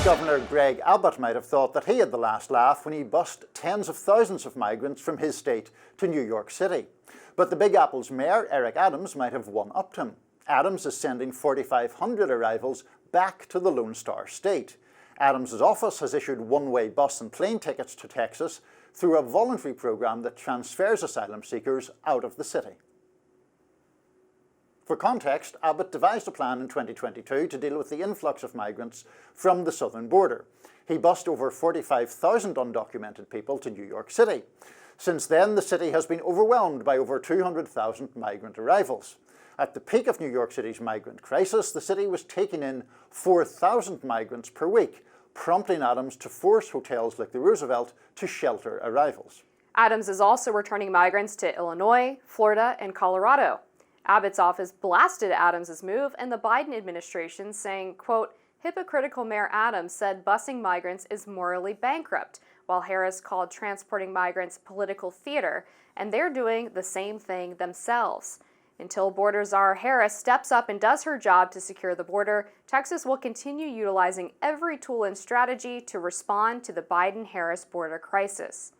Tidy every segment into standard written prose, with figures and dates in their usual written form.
Governor Greg Abbott might have thought that he had the last laugh when he bussed tens of thousands of migrants from his state to New York City. But the Big Apple's Mayor Eric Adams might have one-upped him. Adams is sending 4,500 arrivals back to the Lone Star State. Adams' office has issued one-way bus and plane tickets to Texas through a voluntary program that transfers asylum seekers out of the city. For context, Abbott devised a plan in 2022 to deal with the influx of migrants from the southern border. He bussed over 45,000 undocumented people to New York City. Since then, the city has been overwhelmed by over 200,000 migrant arrivals. At the peak of New York City's migrant crisis, the city was taking in 4,000 migrants per week, prompting Adams to force hotels like the Roosevelt to shelter arrivals. Adams is also returning migrants to Illinois, Florida, and Colorado. Abbott's office blasted Adams' move, and the Biden administration saying, quote, hypocritical Mayor Adams said busing migrants is morally bankrupt, while Harris called transporting migrants political theater, and they're doing the same thing themselves. Until border czar Harris steps up and does her job to secure the border, Texas will continue utilizing every tool and strategy to respond to the Biden-Harris border crisis.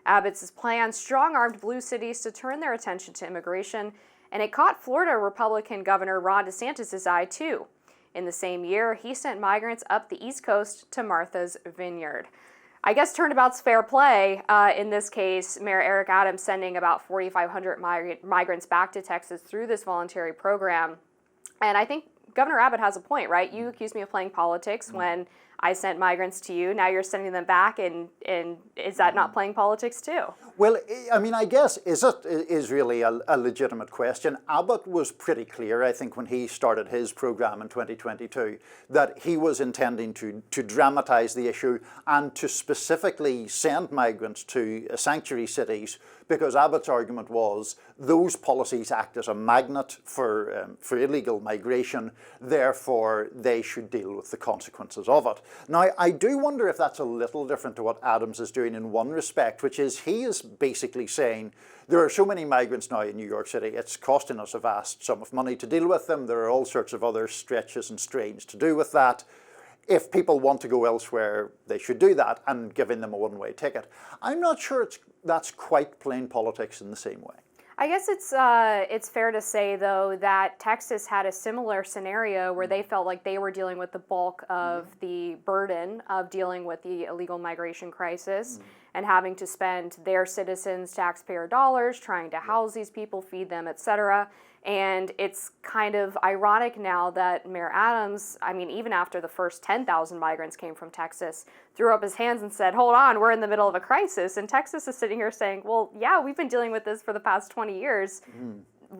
Abbott's plan strong-armed blue cities to turn their attention to immigration, and it caught Florida Republican Governor Ron DeSantis' eye too. In the same year, he sent migrants up the East Coast to Martha's Vineyard. I guess turnabout's fair play. In this case, Mayor Eric Adams sending about 4,500 migrants back to Texas through this voluntary program. And I think Governor Abbott has a point, right? You accused me of playing politics when I sent migrants to you. Now you're sending them back, and is that not playing politics too? Well, I mean, I guess is really a legitimate question. Abbott was pretty clear, I think, when he started his program in 2022, that he was intending to dramatize the issue and to specifically send migrants to sanctuary cities, because Abbott's argument was those policies act as a magnet for illegal migration, therefore they should deal with the consequences of it. Now, I do wonder if that's a little different to what Adams is doing in one respect, which is he is basically saying there are so many migrants now in New York City, it's costing us a vast sum of money to deal with them. There are all sorts of other stretches and strains to do with that. If people want to go elsewhere, they should do that, and giving them a one-way ticket. I'm not sure that's quite plain politics in the same way. I guess it's fair to say, though, that Texas had a similar scenario where they felt like they were dealing with the bulk of the burden of dealing with the illegal migration crisis and having to spend their citizens' taxpayer dollars trying to house these people, feed them, etc. And it's kind of ironic now that Mayor Adams, I mean, even after the first 10,000 migrants came from Texas, threw up his hands and said, hold on, we're in the middle of a crisis. And Texas is sitting here saying, well, yeah, we've been dealing with this for the past 20 years.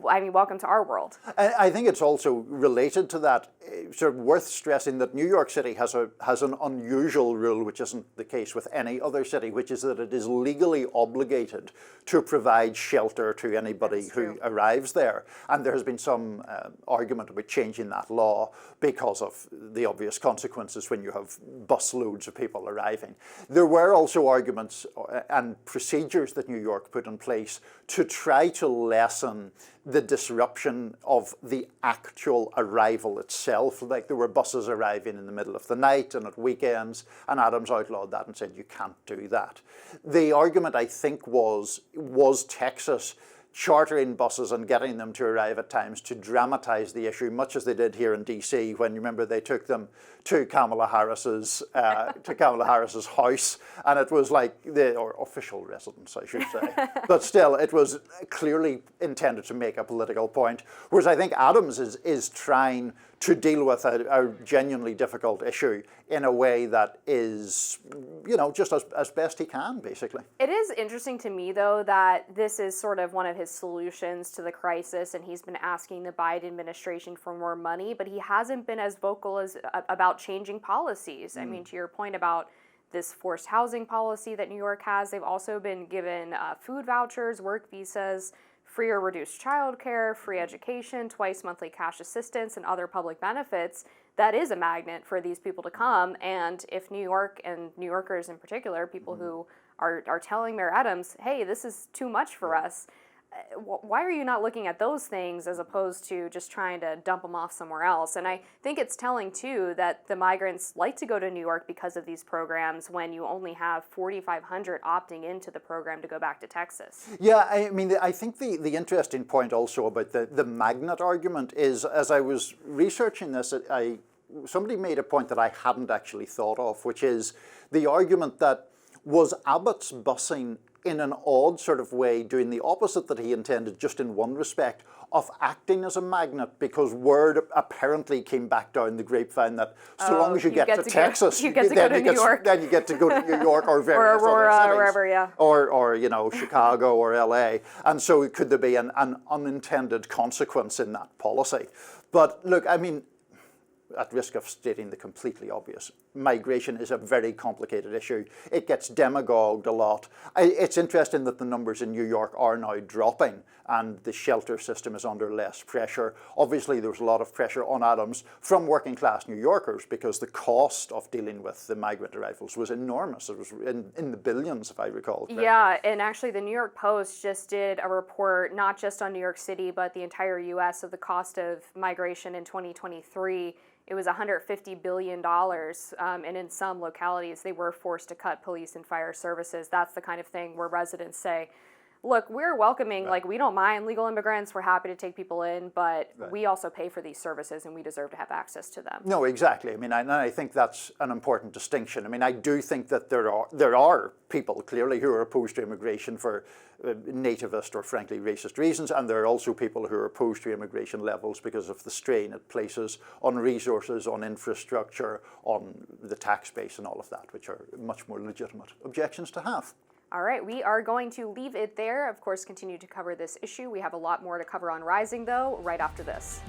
I mean, welcome to our world. I think it's also related to that, sort of worth stressing that New York City has an unusual rule, which isn't the case with any other city, which is that it is legally obligated to provide shelter to anybody who arrives there. And there has been some argument about changing that law because of the obvious consequences when you have busloads of people arriving. There were also arguments and procedures that New York put in place to try to lessen the disruption of the actual arrival itself. Like there were buses arriving in the middle of the night and at weekends, and Adams outlawed that and said you can't do that. The argument, I think, was Texas chartering buses and getting them to arrive at times to dramatize the issue, much as they did here in DC when, you remember, they took them to Kamala Harris's house, and it was like or official residence, I should say. But still, it was clearly intended to make a political point. Whereas I think Adams is trying to deal with a genuinely difficult issue in a way that is, just as best he can, basically. It is interesting to me, though, that this is sort of one of his solutions to the crisis, and he's been asking the Biden administration for more money, but he hasn't been as vocal about changing policies. I mean, to your point about this forced housing policy that New York has, they've also been given food vouchers, work visas, free or reduced childcare, free education, twice monthly cash assistance, and other public benefits. That is a magnet for these people to come. And if New York and New Yorkers in particular, people who are telling Mayor Adams, hey, this is too much for us, why are you not looking at those things as opposed to just trying to dump them off somewhere else? And I think it's telling, too, that the migrants like to go to New York because of these programs when you only have 4,500 opting into the program to go back to Texas. Yeah, I mean, I think the interesting point also about the magnet argument is, as I was researching this, somebody made a point that I hadn't actually thought of, which is the argument that was Abbott's busing in an odd sort of way doing the opposite that he intended, just in one respect, of acting as a magnet, because word apparently came back down the grapevine that so long as you get to Texas, you get to go to New York. Then you get to go to New York or various or Aurora, other cities, or wherever, yeah. Or you know, Chicago or LA. And so could there be an unintended consequence in that policy? But look, I mean, at risk of stating the completely obvious, migration is a very complicated issue. It gets demagogued a lot. It's interesting that the numbers in New York are now dropping and the shelter system is under less pressure. Obviously, there was a lot of pressure on Adams from working class New Yorkers because the cost of dealing with the migrant arrivals was enormous. It was in the billions, if I recall correctly. Yeah, and actually the New York Post just did a report, not just on New York City, but the entire U.S. of the cost of migration in 2023. It was $150 billion, and in some localities, they were forced to cut police and fire services. That's the kind of thing where residents say, look, we're welcoming, Right. like, we don't mind legal immigrants, we're happy to take people in, but Right. we also pay for these services and we deserve to have access to them. No, exactly. I mean, I think that's an important distinction. I mean, I do think that there are people clearly who are opposed to immigration for nativist or frankly racist reasons, and there are also people who are opposed to immigration levels because of the strain it places on resources, on infrastructure, on the tax base and all of that, which are much more legitimate objections to have. All right, we are going to leave it there. Of course, continue to cover this issue. We have a lot more to cover on Rising, though, right after this.